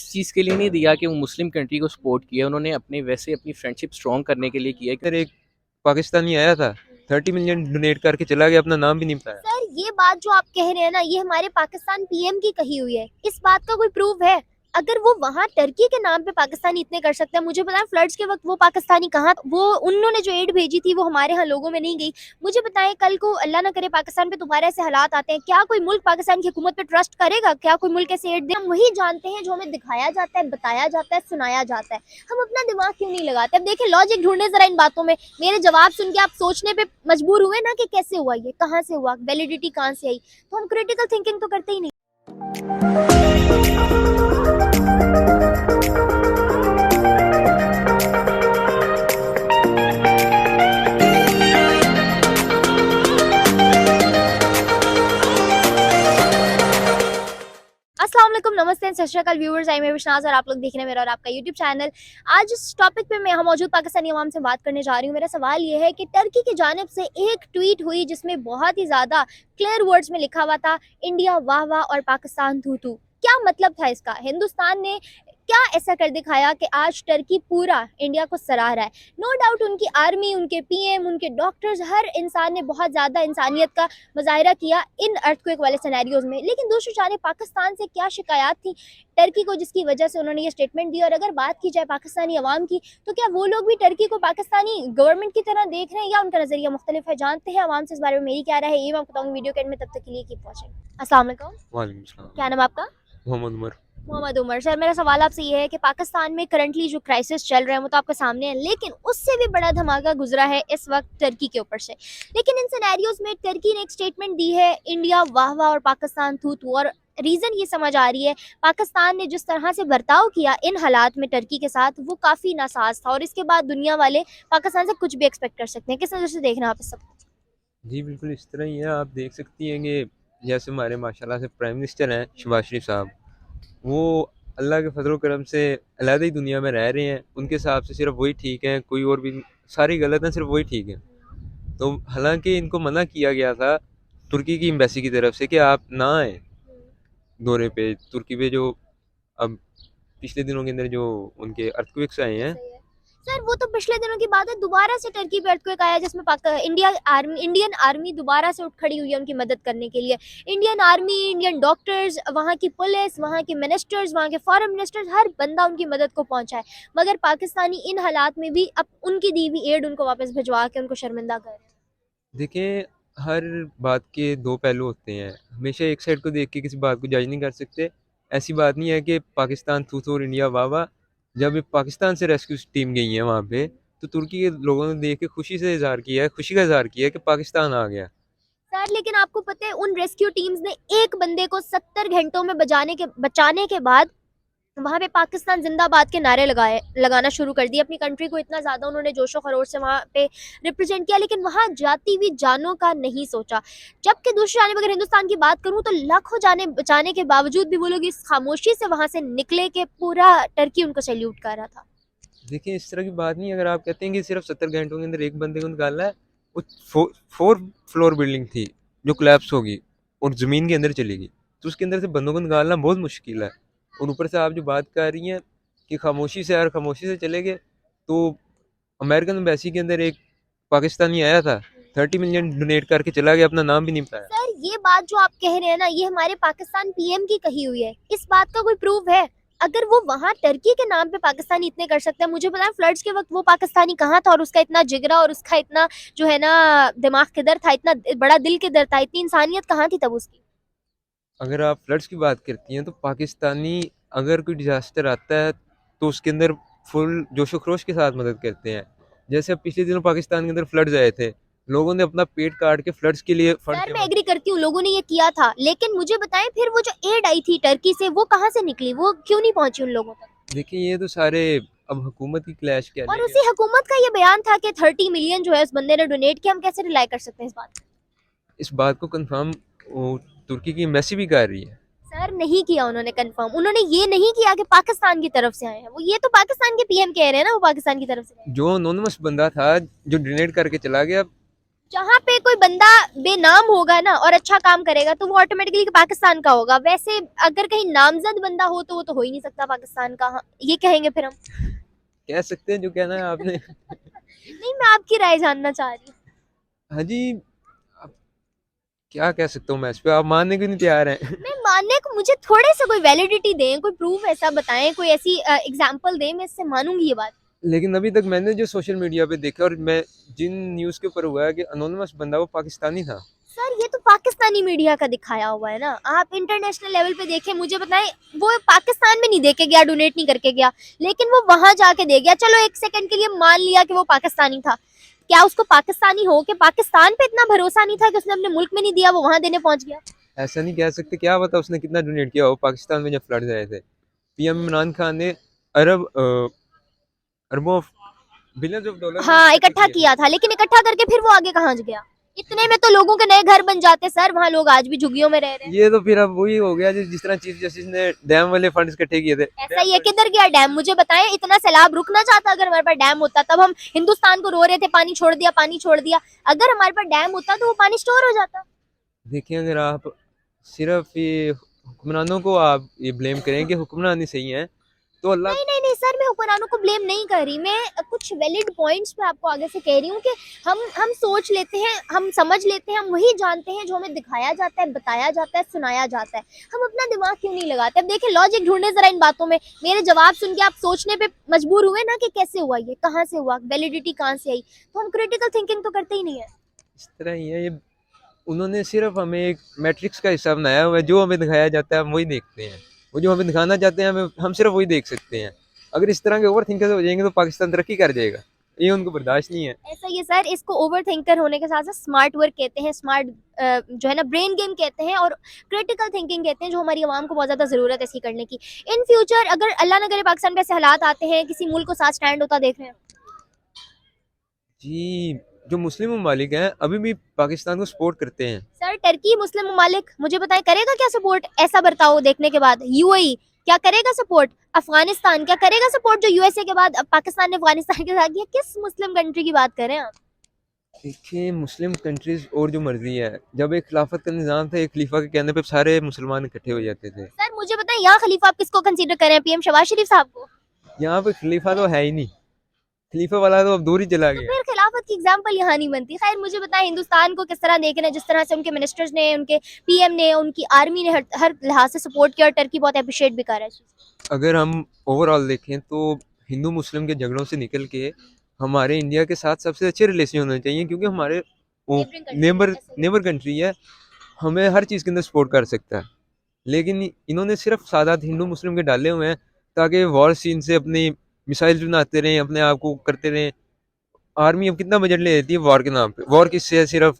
इस चीज़ के लिए नहीं दिया कि वो मुस्लिम कंट्री को सपोर्ट किया, उन्होंने अपने वैसे अपनी फ्रेंडशिप स्ट्रॉन्ग करने के लिए किया। इधर एक पाकिस्तानी आया था, 30 मिलियन डोनेट करके चला गया, अपना नाम भी नहीं बताया। सर ये बात जो आप कह रहे हैं ना, ये हमारे पाकिस्तान पीएम की कही हुई है। इस बात का कोई प्रूफ है? अगर वो वहाँ टर्की के नाम पे पाकिस्तानी इतने कर सकते हैं, मुझे बताएं फ्लड्स के वक्त वो पाकिस्तानी कहाँ, वो उन्होंने जो एड भेजी थी वो हमारे यहाँ लोगों में नहीं गई। मुझे बताएं कल को अल्लाह ना करे पाकिस्तान पे दोबारा ऐसे हालात आते हैं, क्या कोई मुल्क पाकिस्तान की हुकूमत पे ट्रस्ट करेगा? क्या कोई मुल्क ऐसे एड दे? हम वही जानते हैं जो हमें दिखाया जाता है, बताया जाता है, सुनाया जाता है। हम अपना दिमाग क्यों नहीं लगाते? अब देखिए लॉजिक ढूंढे जरा इन बातों में। मेरे जवाब सुन के आप सोचने पे मजबूर हुए ना कि कैसे हुआ, ये कहाँ से हुआ, वैलिडिटी कहाँ से आई। तो हम क्रिटिकल थिंकिंग तो करते ही नहीं। अस्सलाम वालेकुम, नमस्ते एंड सत श्री अकाल व्यूअर्स, आई मैं विशनाज और आप लोग देख रहे हैं मेरा और आपका यूट्यूब चैनल। आज इस टॉपिक पे मैं यहाँ मौजूद पाकिस्तानी अवाम से बात करने जा रही हूँ। मेरा सवाल ये है कि टर्की की जानिब से एक ट्वीट हुई जिसमें बहुत ही ज़्यादा क्लियर वर्ड्स में लिखा हुआ था, इंडिया वाह वाह और पाकिस्तान थू थू। क्या मतलब था इसका? हिंदुस्तान ने क्या ऐसा कर दिखाया कि आज टर्की पूरा इंडिया को सराह रहा है? नो डाउट उनकी आर्मी, उनके पीएम, उनके डॉक्टर्स, हर इंसान ने बहुत ज़्यादा इंसानियत का मुजाहिरा किया इन अर्थक्वेक वाले सिनेरियोज में। लेकिन दूसरी जाने पाकिस्तान से क्या शिकायत थी टर्की को जिसकी वजह से उन्होंने ये स्टेटमेंट दी? और अगर बात की जाए पाकिस्तानी अवाम की, तो क्या वो लोग भी टर्की को पाकिस्तानी गवर्नमेंट की तरह देख रहे हैं या उनका नजरिया मुख्तलिफ है? जानते हैं अवाम से इस बारे में मेरी क्या राय है, ये मैं बताऊँगी वीडियो के एंड में। तब तक के लिए कीप वॉचिंग। अस्सलाम वालेकुम। वालेकुम सलाम। क्या नाम आपका? मोहम्मद उमर। मोहम्मद उमर। सर मेरा सवाल आपसे ये है कि पाकिस्तान में करंटली जो क्राइसिस चल रहा है वो तो आपके सामने है, लेकिन उससे भी बड़ा धमाका गुजरा है इस वक्त टर्की के ऊपर से। लेकिन इन सिनेरियोज में टर्की ने एक स्टेटमेंट दी है, इंडिया वाह वाह और पाकिस्तान थू थू। और रीज़न ये समझ आ रही है पाकिस्तान ने जिस तरह से बर्ताव किया इन हालात में टर्की के साथ, वो काफ़ी नासाज था। और इसके बाद दुनिया वाले पाकिस्तान से कुछ भी एक्सपेक्ट कर सकते हैं। किस नज़र से देख रहे हैं आप इस सब? जी बिल्कुल इस तरह ही है। आप देख सकती हैं कि जैसे हमारे माशाल्लाह से प्राइम मिनिस्टर हैं शहबाज शरीफ साहब, वो अल्लाह के फजल करम से अलहदा ही दुनिया में रह रहे हैं। उनके हिसाब से सिर्फ वही ठीक है, कोई और भी सारी गलत हैं, सिर्फ वही ठीक है। तो हालांकि इनको मना किया गया था तुर्की की एम्बेसी की तरफ से कि आप ना आए दौरे पे तुर्की पे, जो अब पिछले दिनों के अंदर जो उनके अर्थक्वेक्स आए हैं। सही है। सर वो तो पिछले दिनों की बात है, दोबारा से टर्की पे अर्थक्वेक आया जिसमें इंडियन आर्मी दोबारा से उठ खड़ी हुई है उनकी मदद करने के लिए। इंडियन आर्मी, इंडियन डॉक्टर्स, वहाँ की पुलिस, वहाँ के मिनिस्टर्स, वहाँ के फॉरेन मिनिस्टर्स, हर बंदा उनकी मदद को पहुंचा है। मगर पाकिस्तानी इन हालात में भी अब उनकी दी हुई एड उनको वापस भिजवा के उनको शर्मिंदा कर रहे हैं। देखें, हर बात के दो पहलू होते हैं। हमेशा एक साइड को देख के किसी बात को जज नहीं कर सकते। ऐसी बात नहीं है कि पाकिस्तान थू थू और इंडिया वाह वाह। जब ये पाकिस्तान से रेस्क्यू टीम गई है वहाँ पे, तो तुर्की के लोगों ने देख के खुशी से इजहार किया है, खुशी का इजहार किया है कि पाकिस्तान आ गया। सर लेकिन आपको पता है उन रेस्क्यू टीम्स ने एक बंदे को 70 घंटों में बचाने के बाद वहाँ पे पाकिस्तान जिंदाबाद के नारे लगाना शुरू कर दिए। अपनी कंट्री को इतना ज़्यादा उन्होंने जोशो खरोश से वहाँ पे रिप्रेजेंट किया, लेकिन वहाँ जाती हुई जानों का नहीं सोचा। जबकि दूसरी जानिब अगर हिंदुस्तान की बात करूँ तो लाखों जाने बचाने के बावजूद भी वो लोग इस खामोशी से वहाँ से निकले कि पूरा टर्की उनको सैल्यूट कर रहा था। देखिए इस तरह की बात नहीं है। अगर आप कहते हैं कि सिर्फ 70 घंटों के अंदर एक बंदे को निकालना है, वो 4 फ्लोर बिल्डिंग थी जो कोलैप्स होगी और ज़मीन के अंदर चली गई, तो उसके अंदर से बंदों को निकालना बहुत मुश्किल है। और ऊपर से आप जो बात कर रही हैं कि खामोशी से, यार खामोशी से चले गए, तो अमेरिकन एम्बेसी के अंदर एक पाकिस्तानी आया था, 30 मिलियन डोनेट करके चला गया, अपना नाम भी नहीं बताया। सर ये बात जो आप कह रहे हैं ना, ये हमारे पाकिस्तान पीएम की कही हुई है। इस बात का कोई प्रूफ है? अगर वो वहाँ टर्की के नाम पे पाकिस्तानी इतने कर सकते हैं, मुझे बताएं फ्लड्स के वक्त वो पाकिस्तानी कहाँ था? और उसका इतना जिगरा और उसका इतना जो है ना दिमाग किधर था, इतना बड़ा दिल किधर था, इतनी इंसानियत कहाँ थी तब उसकी? अगर आप फ्लड्स की बात करती हैं तो पाकिस्तानी अगर कोई डिजास्टर आता है तो उसके अंदर फुल जोशो खरोश के साथ मदद करते हैं। जैसे अब पिछले दिनों पाकिस्तान के अंदर फ्लड्स आए थे, लोगों ने अपना पेट काट के फ्लड्स के लिए फंड सर मैं जमा एग्री किया। करती हूँ, लोगों ने ये किया था, लेकिन मुझे बताएं फिर वो जो एड आई थी टर्की से वो कहाँ से निकली, वो क्यों नहीं पहुंची उन लोगों तक? देखिए ये तो सारे अब हुकूमत की क्लैश कह और लें कि उसी हुकूमत का ये बयान था कि 30 मिलियन जो है उस बंदे ने डोनेट किया। हम कैसे रिलाई कर सकते हैं इस बात? इस बात को कंफर्म वो तुर्की की एम्बेसी भी कर रही है। सर नहीं किया उन्होंने कंफर्म, उन्होंने ये नहीं किया कि पाकिस्तान की तरफ से आए हैं। वो ये तो पाकिस्तान के पीएम कह रहे हैं ना वो पाकिस्तान की तरफ से गए हैं। जो अनोनिमस बंदा था जो डोनेट करके चला गया, जहाँ पे कोई बंदा बेनाम होगा ना और अच्छा काम करेगा तो वो ऑटोमेटिकली पाकिस्तान का होगा। वैसे अगर कहीं नामजद बंदा हो तो वो तो हो ही नहीं सकता पाकिस्तान का। हाँ, ये कहेंगे फिर हम। कह सकते हैं जो कहना है आपने। नहीं, मैं आपकी राय जानना चाह रही हूँ। हाँ जी, अब क्या कह सकता हूँ मैं इस पे, आप मानने को नहीं तैयार हैं। मैं मानने को, मुझे थोड़े से कोई वैलिडिटी दें, कोई प्रूफ ऐसा बताएं, कोई ऐसी एग्जांपल दें, मैं इससे मानूंगी ये बात। लेकिन अभी तक मैंने जो सोशल मीडिया पे देखा और मैं जिन न्यूज़ के ऊपर हुआ है कि अनोनिमस बंदा वो पाकिस्तानी था। सर ये तो पाकिस्तानी मीडिया का दिखाया हुआ है ना, आप इंटरनेशनल लेवल पे देखें, मुझे बताएं वो पाकिस्तान में नहीं देके गया, डोनेट नहीं करके गया, लेकिन वो वहां जाके दे गया। चलो एक सेकंड के लिए मान लिया कि वो पाकिस्तानी था, क्या उसको पाकिस्तानी हो के पाकिस्तान पे इतना भरोसा नहीं था कि उसने अपने मुल्क में नहीं दिया, वो वहां देने पहुंच गया? ऐसा नहीं कह सकते, क्या पता उसने कितना डोनेट किया हो। पाकिस्तान में जब फ्लड आए थे, पीएम इमरान खान ने अरब अरबों बिलियंस ऑफ डॉलर हाँ, इकट्ठे इकट्ठा किए थे। किया था, लेकिन इकट्ठा करके फिर वो आगे कहाँ गया? इतने में तो लोगों के नए घर बन जाते सर, वहाँ लोग आज भी झुग्गियों में रह रहे हैं। ये तो फिर अब वही हो गया जिस तरह चीफ जस्टिस ने डैम वाले फंड्स इकट्ठे किए थे। ऐसा ही है, किधर गया डैम? मुझे बताएं, इतना सैलाब रुक ना जाता अगर हमारे पास डैम होता। तब हम हिंदुस्तान को रो रहे थे पानी छोड़ दिया, पानी छोड़ दिया। अगर हमारे पास डैम होता तो वो पानी स्टोर हो जाता। देखिए, अगर आप सिर्फ ये हुक्मरानों को आप ये ब्लेम करें कि हुक्मरान नहीं सही हैं, तो अल्लाह। नहीं नहीं नहीं सर, मैं हुक्मरानों को ब्लेम नहीं कर रही, मैं कुछ वैलिड पॉइंट्स पे आपको आगे से कह रही हूँ कि हम सोच लेते हैं, हम समझ लेते हैं, हम वही जानते हैं जो हमें दिखाया जाता है, बताया जाता है, सुनाया जाता है। हम अपना दिमाग क्यों नहीं लगाते? अब देखिए, लॉजिक ढूंढने जरा इन बातों में। मेरे जवाब सुन के आप सोचने पे मजबूर हुए ना कि कैसे हुआ, ये कहाँ से हुआ, वैलिडिटी कहाँ से आई, तो हम क्रिटिकल थिंकिंग तो करते ही नहीं है। इस तरह ही है ये। उन्होंने सिर्फ हमें एक मैट्रिक्स का हिसाब बनाया हुआ है, जो हमें दिखाया जाता है हम वही देखते हैं। वो जो हमें दिखाना चाहते हैं हम सिर्फ वही देख सकते हैं। अगर इस तरह के ओवर थिंकर हो जाएंगे तो पाकिस्तान तरक्की कर जाएगा, ये उनको बर्दाश्त नहीं है। ऐसा ही है सर, इसको ओवर थिंकर होने के साथ साथ स्मार्ट वर्क कहते हैं, स्मार्ट जो है ना ब्रेन गेम कहते हैं, और क्रिटिकल थिंकिंग कहते हैं, जो हमारी आवाम को बहुत ज़्यादा ज़रूरत है इसकी करने की। इन फ्यूचर अगर अल्लाह न करे पाकिस्तान पे ऐसे हालात आते हैं, किसी मुल्क को साथ स्टैंड होता देख रहे हैं? जी, जो मुस्लिम ममालिक हैं अभी भी पाकिस्तान को सपोर्ट करते हैं। सर टर्की मुस्लिम ममालिक, मुझे बताएं करेगा क्या सपोर्ट ऐसा बर्ताव देखने के बाद? यूएई क्या करेगा सपोर्ट? अफगानिस्तान क्या करेगा सपोर्ट, जो यूएसए के बाद अब पाकिस्तान ने अफगानिस्तान के साथ किया? किस मुस्लिम कंट्री की बात कर रहे हैं आप? देखिए, मुस्लिम कंट्रीज और जो मर्जी है, जब एक खिलाफत का निज़ाम था, एक खलीफा के कहने पे सारे मुसलमान इकट्ठे हो जाते थे। सर मुझे बताएं, यहाँ खलीफा आप किसको कंसीडर कर रहे हैं? पीएम शहबाज शरीफ साहब को? यहाँ पे खलीफा तो है ही नहीं, खलीफा वाला तो अब दूर ही चला तो गया। फिर खिलाफत की एग्जाम्पल यहाँ नहीं बनती। खैर मुझे बताएं, हिंदुस्तान को किस तरह देख रहे हैं, जिस तरह से उनके मिनिस्टर्स ने, उनके पीएम ने, उनकी आर्मी ने हर लिहाज से सपोर्ट किया, और टर्की बहुत अप्रिशिएट भी कर रहा है इस चीज़ को। अगर हम ओवरऑल देखें तो हिंदू मुस्लिम के झगड़ों से निकल के हमारे इंडिया के साथ सबसे अच्छे रिलेशन होने चाहिए, क्योंकि हमारे वो नेबरिंग कंट्री नेबर ऐसे ही। नेबर कंट्री है, हमें हर चीज़ के अंदर सपोर्ट कर सकता है। लेकिन इन्होंने सिर्फ सादात हिंदू मुस्लिम के डाले हुए हैं ताकि वॉर सीन से अपनी मिसाइल बनाते रहें, अपने आप को करते रहें। आर्मी अब कितना बजट ले लेती है वॉर के नाम पे? वॉर किससे है? सिर्फ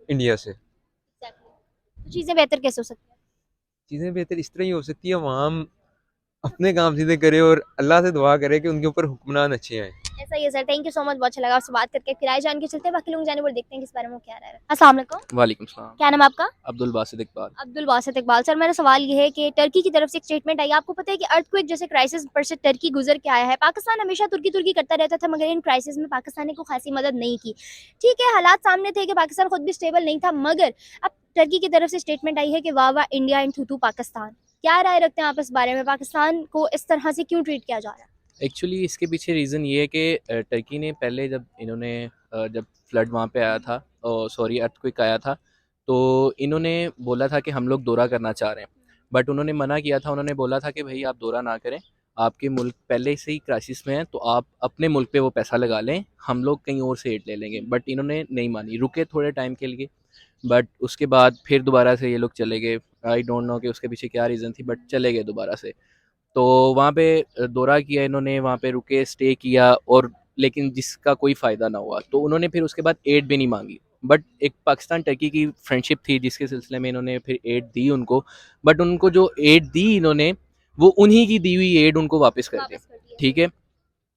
इंडिया से। Exactly। तो चीज़ें बेहतर कैसे हो सकती हैं? चीज़ें बेहतर इस तरह ही हो सकती है, वहाँ हम अपने काम सीधे करें और अल्लाह से दुआ करें कि उनके ऊपर हुक्मरान अच्छे आए। ऐसा ही है sir, thank you so much, बहुत अच्छा लगा आपसे बात करके। फिर आए जान के चलते हैं, बाकी लोग जाने पर देखते हैं किस बारे में वो क्या रह रहा है। अस्सलाम वालेकुम, वालेकुम सलाम। क्या नाम है आपका? अब्दुल बासित इकबाल। अब्दुल बासित इकबाल। सर मेरा सवाल ये है कि टर्की की तरफ से एक स्टेटमेंट आई, आपको पता है कि अर्थक्वेक जैसे क्राइसिस पर से टर्की गुजर के आया है। पाकिस्तान हमेशा तुर्की तुर्की करता रहता था, मगर इन क्राइसिस में पाकिस्तान ने को खासी मदद नहीं की। ठीक है, हालात सामने थे कि पाकिस्तान खुद भी स्टेबल नहीं था, मगर अब टर्की की तरफ से स्टेटमेंट आई है कि वाह वाह इंडिया एंड थू पाकिस्तान। क्या राय रखते हैं आप इस बारे में? पाकिस्तान को इस तरह से क्यों ट्रीट किया जा रहा है? एक्चुअली इसके पीछे रीज़न ये है कि टर्की ने पहले जब इन्होंने जब फ्लड वहाँ पे आया था, सॉरी अर्थक्वेक आया था, तो इन्होंने बोला था कि हम लोग दौरा करना चाह रहे हैं, बट उन्होंने मना किया था। उन्होंने बोला था कि भाई आप दौरा ना करें, आपके मुल्क पहले से ही क्राइसिस में है, तो आप अपने मुल्क पे वो पैसा लगा लें, हम लोग कहीं और से एड ले लेंगे। बट इन्होंने नहीं मानी, रुके थोड़े टाइम के लिए, बट उसके बाद फिर दोबारा से ये लोग चले गए। आई डोंट नो कि उसके पीछे क्या रीज़न थी, बट चले गए दोबारा से। तो वहाँ पे दौरा किया इन्होंने, वहाँ पे रुके, स्टे किया, और लेकिन जिसका कोई फ़ायदा ना हुआ, तो उन्होंने फिर उसके बाद एड भी नहीं मांगी। बट एक पाकिस्तान टर्की की फ्रेंडशिप थी, जिसके सिलसिले में इन्होंने फिर एड दी उनको, बट उनको जो एड दी इन्होंने, वो उन्हीं की दी हुई एड उनको वापस कर दी। वापस कर दिया। ठीक है,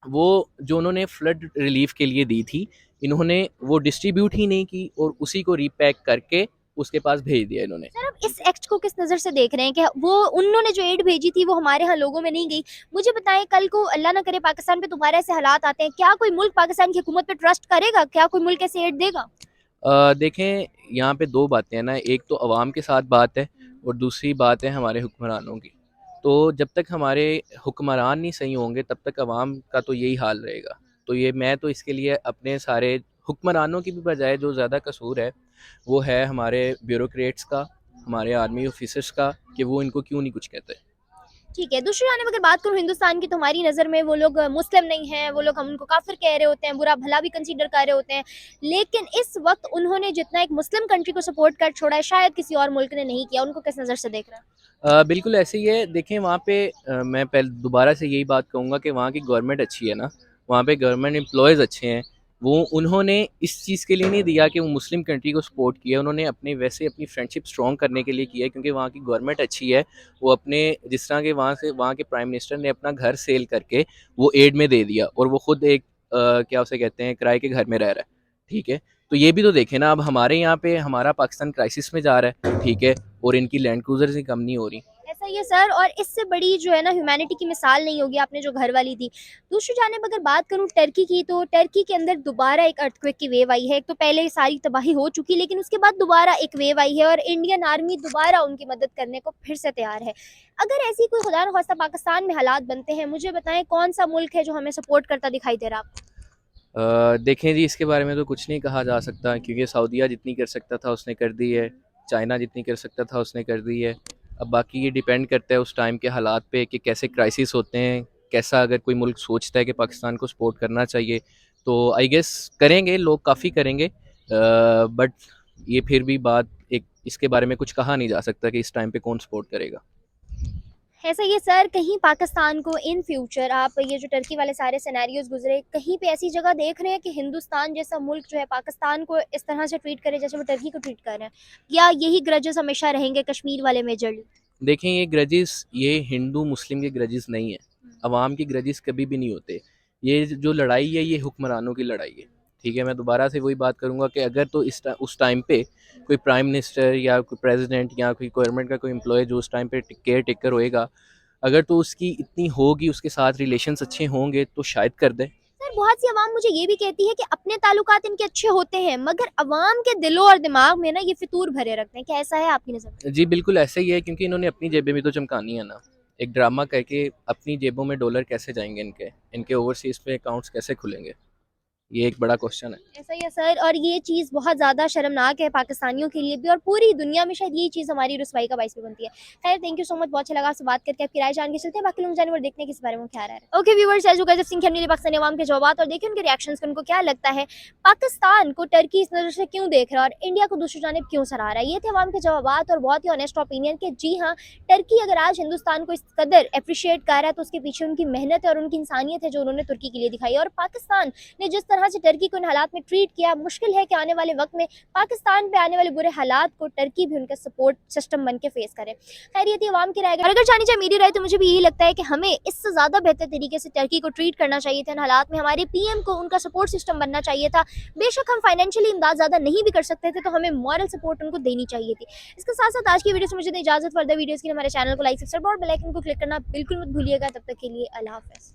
वो जो उन्होंने फ्लड रिलीफ के लिए दी थी, इन्होंने वो डिस्ट्रीब्यूट ही नहीं की, और उसी को रीपैक करके उसके पास भेज दिया इन्होंने। सर अब इस एक्ट को किस नज़र से देख रहे हैं कि वो उन्होंने जो एड भेजी थी वो हमारे यहाँ लोगों में नहीं गई? मुझे बताएं, कल को अल्लाह ना करे पाकिस्तान पे दोबारा ऐसे हालात आते हैं, क्या कोई मुल्क पाकिस्तान की हुकूमत पे ट्रस्ट करेगा? क्या कोई मुल्क ऐसे एड देगा? देखें, यहाँ पे 2 बातें हैं ना, एक तो अवाम के साथ बात है और दूसरी बात है हमारे हुक्मरानों की। तो जब तक हमारे हुक्मरान नहीं सही होंगे तब तक अवाम का तो यही हाल रहेगा। तो ये मैं तो इसके लिए अपने सारे हुक्मरानों की भी बजाय जो ज़्यादा कसूर है, वो है हमारे ब्यूरोक्रेट्स का, हमारे आर्मी ऑफिसर्स का, कि वो इनको क्यों नहीं कुछ कहते। ठीक है, दूसरी जानब अगर बात करूँ हिंदुस्तान की, तो हमारी नज़र में वो लोग मुस्लिम नहीं हैं, वो लोग हम उनको काफ़िर कह रहे होते हैं, बुरा भला भी कंसीडर कर रहे होते हैं। लेकिन इस वक्त उन्होंने जितना एक मुस्लिम कंट्री को सपोर्ट कर छोड़ा है, शायद किसी और मुल्क ने नहीं किया। उनको किस नज़र से देख रहे हैं? बिल्कुल ऐसे ही है। देखें वहाँ पे मैं पहले दोबारा से यही बात कहूँगा कि वहाँ की गवर्नमेंट अच्छी है ना, वहाँ पे गवर्नमेंट एम्प्लॉयज़ अच्छे हैं। वो उन्होंने इस चीज़ के लिए नहीं दिया कि वो मुस्लिम कंट्री को सपोर्ट किया, उन्होंने अपने वैसे अपनी फ्रेंडशिप स्ट्रॉन्ग करने के लिए किया है, क्योंकि वहाँ की गवर्नमेंट अच्छी है। वो अपने जिस तरह के वहाँ के प्राइम मिनिस्टर ने अपना घर सेल करके वो एड में दे दिया और वो खुद एक क्या उसे कहते हैं, किराए के घर में रह रहा है, ठीक है। तो ये भी तो देखें ना, अब हमारे यहाँ पे हमारा पाकिस्तान क्राइसिस में जा रहा है, ठीक है, और इनकी लैंड क्रूजर्स ही कम नहीं हो रही। ऐसा ही है सर, और इससे बड़ी जो है ना ह्यूमैनिटी की मिसाल नहीं होगी आपने जो घर वाली दी। दूसरी जानिब अगर बात करूँ टर्की की, तो टर्की के अंदर दोबारा एक अर्थक्वेक की वेव आई है। एक तो पहले सारी तबाही हो चुकी, लेकिन उसके बाद दोबारा एक वेव आई है और इंडियन आर्मी दोबारा उनकी मदद करने को फिर से तैयार है। अगर ऐसी कोई खुदा न खास्ता पाकिस्तान में हालात बनते हैं, मुझे बताएं कौन सा मुल्क है जो हमें सपोर्ट करता दिखाई दे रहा है आपको? देखें जी, इसके बारे में तो कुछ नहीं कहा जा सकता, क्योंकि सऊदीया जितनी कर सकता था उसने कर दी है, चाइना जितनी कर सकता था उसने कर दी है। अब बाकी ये डिपेंड करता है उस टाइम के हालात पे कि कैसे क्राइसिस होते हैं, कैसा अगर कोई मुल्क सोचता है कि पाकिस्तान को सपोर्ट करना चाहिए, तो आई गेस करेंगे लोग, काफ़ी करेंगे। बट ये फिर भी बात एक, इसके बारे में कुछ कहा नहीं जा सकता कि इस टाइम पे कौन सपोर्ट करेगा। ऐसा ही है सर, कहीं पाकिस्तान को इन फ्यूचर, आप ये जो टर्की वाले सारे सिनेरियोज गुजरे, कहीं पे ऐसी जगह देख रहे हैं कि हिंदुस्तान जैसा मुल्क जो है पाकिस्तान को इस तरह से ट्रीट करे जैसे वो टर्की को ट्रीट कर रहे हैं, या यही ग्रजेस हमेशा रहेंगे कश्मीर वाले मेजरली? देखें, ये ग्रजेस, ये हिंदू मुस्लिम के ग्रजेस नहीं है, अवाम की ग्रजेस कभी भी नहीं होते। ये जो लड़ाई है ये हुक्मरानों की लड़ाई है, ठीक है। मैं दोबारा से वही बात करूंगा कि अगर तो उस टाइम पे कोई प्राइम मिनिस्टर या कोई प्रेसिडेंट या कोई गवर्नमेंट का कोई एम्प्लॉय जो उस टाइम पे केयर टेकर होएगा, अगर तो उसकी इतनी होगी, उसके साथ रिलेशंस अच्छे होंगे, तो शायद कर दे। सर, बहुत सी अवाम मुझे ये भी कहती है कि अपने ताल्लुकात इनके अच्छे होते हैं, मगर अवाम के दिलों और दिमाग में ना ये फितूर भरे रखते हैं। क्या ऐसा है आपकी नज़र में? जी बिल्कुल ऐसा ही है, क्योंकि इन्होंने अपनी जेबें भी तो चमकानी है ना। एक ड्रामा करके अपनी जेबों में डॉलर कैसे जाएंगे, इनके इनके ओवरसीज़ पे अकाउंट्स कैसे खुलेंगे, ये एक बड़ा क्वेश्चन है। ऐसा ही है सर, और ये चीज़ बहुत ज़्यादा शर्मनाक है पाकिस्तानियों के लिए भी, और पूरी दुनिया में शायद यही चीज़ हमारी रुसवाई का बाइस भी बनती है। खैर, थैंक यू सो मच, बहुत अच्छा लगा आपसे बात करके। आपकी राय जान के चलते हैं, बाकी लोग जाने और देखने के इस बारे में क्या रहा है। Okay viewers, as you guys have seen, हमने पाकिस्तानी अवाम के जवाब और देखे उनके रिएक्शंस, उनको क्या लगता है पाकिस्तान को टर्की इस नज़र से क्यों देख रहा है और इंडिया को दूसरी जानिब क्यों सराह रहा है। ये थे अवाम के जवाब और बहुत ही ऑनेस्ट ओपिनियन कि जी हाँ, टर्की अगर आज हिंदुस्तान को इस कदर अप्रिशिएट कर रहा है तो उसके पीछे उनकी मेहनत है और उनकी इंसानियत है जो उन्होंने तुर्की के लिए दिखाई है। और पाकिस्तान ने जिस तरह से टर्की को इन हालात में ट्रीट किया, मुश्किल है कि आने वाले वक्त में पाकिस्तान पे आने वाले बुरे हालात को टर्की भी उनका सपोर्ट सिस्टम बन के फेस करे। खैर, ये थी अवाम की राय। और अगर जानी चाहिए मेरी राय, तो मुझे भी यही लगता है कि हमें इससे ज़्यादा बेहतर तरीके से टर्की को ट्रीट करना चाहिए था इन हालात में। हमारे पीएम को उनका सपोर्ट सिस्टम बनना चाहिए था। बेशक हम फाइनेंशियली इमदाद ज़्यादा नहीं भी कर सकते थे, तो हमें मॉरल सपोर्ट उनको देनी चाहिए थी। इसके साथ साथ आज की वीडियो से मुझे इजाज़त, फर्दर वीडियोज़ के लिए हमारे चैनल को लाइक, सब्सक्राइब और बेल आइकन को क्लिक करना बिल्कुल मत भूलिएगा। तब तक के लिए अल्लाह हाफ़िज़।